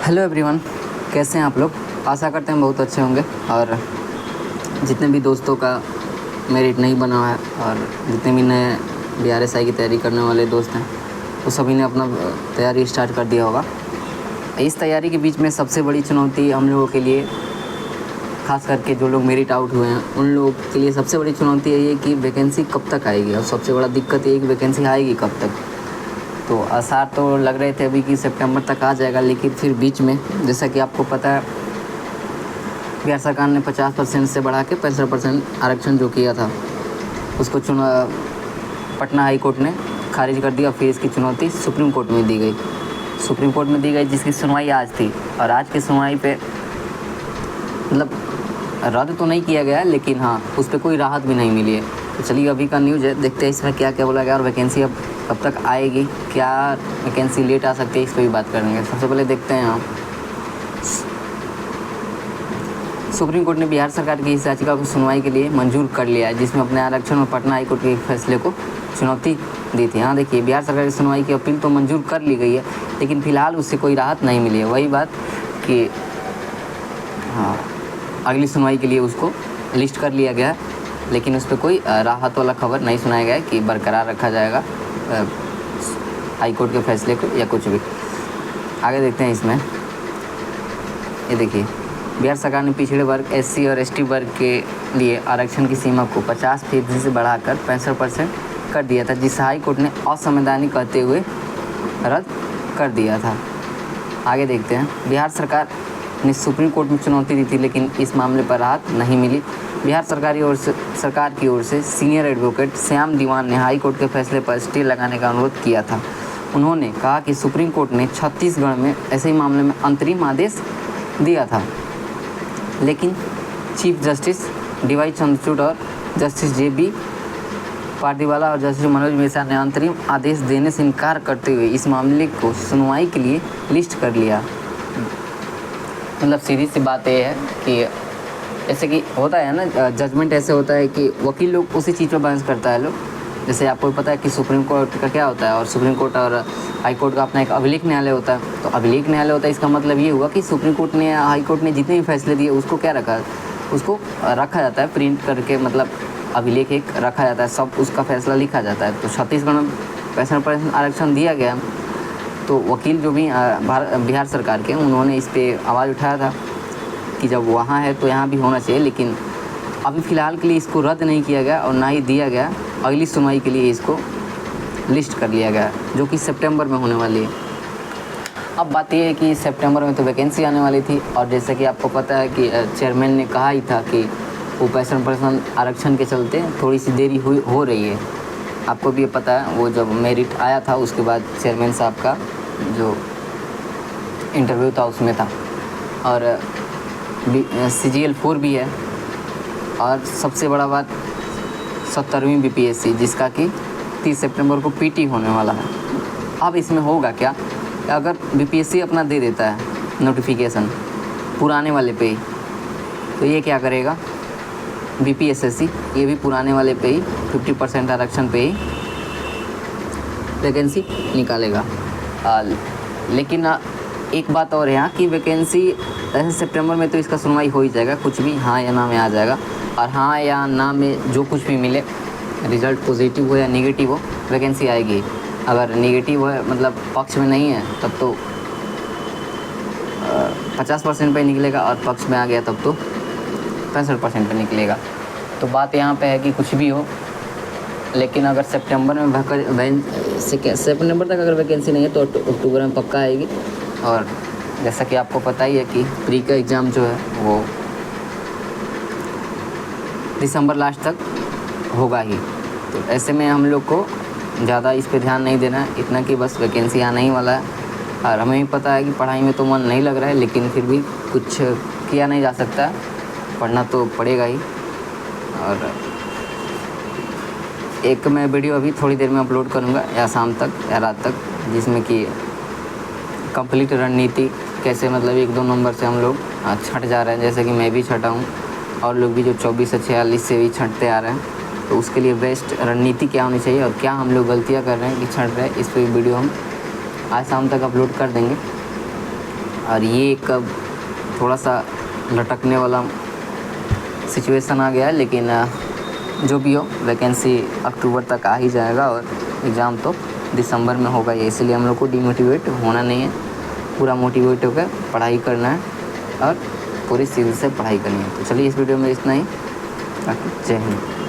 Hello everyone, कैसे हैं आप लोग। आशा करते हैं बहुत अच्छे होंगे। और जितने भी दोस्तों का मेरिट नहीं बना है और जितने भी नए BRSI की तैयारी करने वाले दोस्त हैं वो सभी ने अपना तैयारी स्टार्ट कर दिया होगा। इस तैयारी के बीच में सबसे बड़ी चुनौती हम लोगों के लिए, ख़ास करके जो लोग मेरिट आउट हुए हैं उन लोगों के लिए सबसे बड़ी चुनौती यही है कि वैकेंसी कब तक आएगी। और सबसे बड़ा दिक्कत ये है कि वैकेंसी आएगी कब तक। तो आसार तो लग रहे थे अभी कि सितंबर तक आ जाएगा, लेकिन फिर बीच में जैसा कि आपको पता है बिहार सरकार ने 50% से बढ़ा के 65% आरक्षण जो किया था उसको पटना हाई कोर्ट ने खारिज कर दिया। फिर इसकी चुनौती सुप्रीम कोर्ट में दी गई, जिसकी सुनवाई आज थी। और आज की सुनवाई पे मतलब रद्द तो नहीं किया गया है, लेकिन हाँ उस पर कोई राहत भी नहीं मिली है। तो चलिए अभी का न्यूज़ है, देखते हैं इसमें क्या क्या बोला गया और वैकेंसी अब कब तक आएगी, क्या वैकेंसी लेट आ सकती है, इस पर भी बात करेंगे। सबसे पहले देखते हैं यहाँ सुप्रीम कोर्ट ने बिहार सरकार की इस याचिका को सुनवाई के लिए मंजूर कर लिया है, जिसमें अपने आरक्षण और पटना हाईकोर्ट के फैसले को चुनौती दी थी। हाँ देखिए, बिहार सरकार की सुनवाई की अपील तो मंजूर कर ली गई है, लेकिन फ़िलहाल उससे कोई राहत नहीं मिली है। वही बात कि हाँ अगली सुनवाई के लिए उसको लिस्ट कर लिया गया है, लेकिन उस पर कोई राहत वाला खबर नहीं सुनाया गया है कि बरकरार रखा जाएगा हाई कोर्ट के फैसले को या कुछ भी। आगे देखते हैं इसमें। ये देखिए, बिहार सरकार ने पिछड़े वर्ग SC और ST वर्ग के लिए आरक्षण की सीमा को 50% से बढ़ाकर 65% कर दिया था, जिसे हाई कोर्ट ने असंवैधानिक कहते हुए रद्द कर दिया था। आगे देखते हैं। बिहार सरकार ने सुप्रीम कोर्ट में चुनौती दी थी, लेकिन इस मामले पर राहत नहीं मिली। बिहार सरकार की ओर से सीनियर एडवोकेट श्याम दीवान ने हाई कोर्ट के फैसले पर स्टे लगाने का अनुरोध किया था। उन्होंने कहा कि सुप्रीम कोर्ट ने छत्तीसगढ़ में ऐसे ही मामले में अंतरिम आदेश दिया था, लेकिन चीफ जस्टिस DY चंद्रचूड़ और जस्टिस JB पारदीवाला और जस्टिस मनोज मिश्रा ने अंतरिम आदेश देने से इनकार करते हुए इस मामले को सुनवाई के लिए लिस्ट कर लिया। मतलब सीधी सी बात यह है कि जैसे कि होता है ना, जजमेंट ऐसे होता है कि वकील लोग उसी चीज़ पर बहस करता है लोग। जैसे आपको पता है कि सुप्रीम कोर्ट का क्या होता है और सुप्रीम कोर्ट और हाई कोर्ट का अपना एक अभिलेख न्यायालय होता है। तो अभिलेख न्यायालय होता है, इसका मतलब ये हुआ कि सुप्रीम कोर्ट ने हाई कोर्ट ने जितने भी फैसले दिए उसको क्या रखा, उसको रखा जाता है प्रिंट करके, मतलब अभिलेख एक रखा जाता है, सब उसका फैसला लिखा जाता है। तो छत्तीसगढ़ में 65% आरक्षण दिया गया। तो वकील जो भी बिहार सरकार के, उन्होंने इस पर आवाज़ उठाया था कि जब वहाँ है तो यहाँ भी होना चाहिए, लेकिन अभी फ़िलहाल के लिए इसको रद्द नहीं किया गया और ना ही दिया गया। अगली सुनवाई के लिए इसको लिस्ट कर लिया गया, जो कि सितंबर में होने वाली है। अब बात यह है कि सितंबर में तो वैकेंसी आने वाली थी, और जैसे कि आपको पता है कि चेयरमैन ने कहा ही था कि वो 65% आरक्षण के चलते थोड़ी सी देरी हो रही है। आपको भी ये पता है, वो जब मेरिट आया था उसके बाद चेयरमैन साहब का जो इंटरव्यू था उसमें था। और CGL 4 भी है, और सबसे बड़ा बात 70वीं BPSC, जिसका कि 30 सितंबर को PT होने वाला है। अब इसमें होगा क्या, अगर BPSC अपना दे देता है नोटिफिकेशन पुराने वाले पे ही, तो ये क्या करेगा, BPSSC ये भी पुराने वाले पे ही 50% आरक्षण पे ही वैकेंसी निकालेगा। लेकिन एक बात और है यहाँ कि वैकेंसी ऐसे सितंबर में तो इसका सुनवाई हो ही जाएगा, कुछ भी हाँ या ना में आ जाएगा। और हाँ या ना में जो कुछ भी मिले, रिजल्ट पॉजिटिव हो या नेगेटिव हो, वैकेंसी आएगी। अगर नेगेटिव है मतलब पक्ष में नहीं है, तब तो 50% पे निकलेगा, और पक्ष में आ गया तब तो 65% पे निकलेगा। तो बात यहाँ पे है कि कुछ भी हो, लेकिन अगर सितंबर में सितंबर तक अगर वैकेंसी नहीं है तो अक्टूबर में पक्का आएगी। और जैसा कि आपको पता ही है कि प्री का एग्ज़ाम जो है वो दिसंबर लास्ट तक होगा ही। तो ऐसे में हम लोग को ज़्यादा इस पे ध्यान नहीं देना है, इतना कि बस वैकेंसी आना ही वाला है। और हमें भी पता है कि पढ़ाई में तो मन नहीं लग रहा है, लेकिन फिर भी कुछ किया नहीं जा सकता, पढ़ना तो पड़ेगा ही। और एक मैं वीडियो अभी थोड़ी देर में अपलोड करूँगा, या शाम तक या रात तक, जिसमें कि कंप्लीट रणनीति कैसे, मतलब 1-2 नंबर से हम लोग छट जा रहे हैं, जैसे कि मैं भी छटा हूँ और लोग भी जो 24 से 46 से भी छटते आ रहे हैं। तो उसके लिए बेस्ट रणनीति क्या होनी चाहिए और क्या हम लोग गलतियाँ कर रहे हैं कि छट रहे हैं, इस पर वीडियो हम आज शाम तक अपलोड कर देंगे। और ये एक थोड़ा सा लटकने वाला सिचुएशन आ गया है, लेकिन जो भी हो वैकेंसी अक्टूबर तक आ ही जाएगा और एग्ज़ाम तो दिसंबर में होगा। ये इसलिए हम लोग को डिमोटिवेट होना नहीं है, पूरा मोटिवेट होकर पढ़ाई करना है और पूरी सीरीज से पढ़ाई करनी है। तो चलिए इस वीडियो में इतना ही। जय हिंद।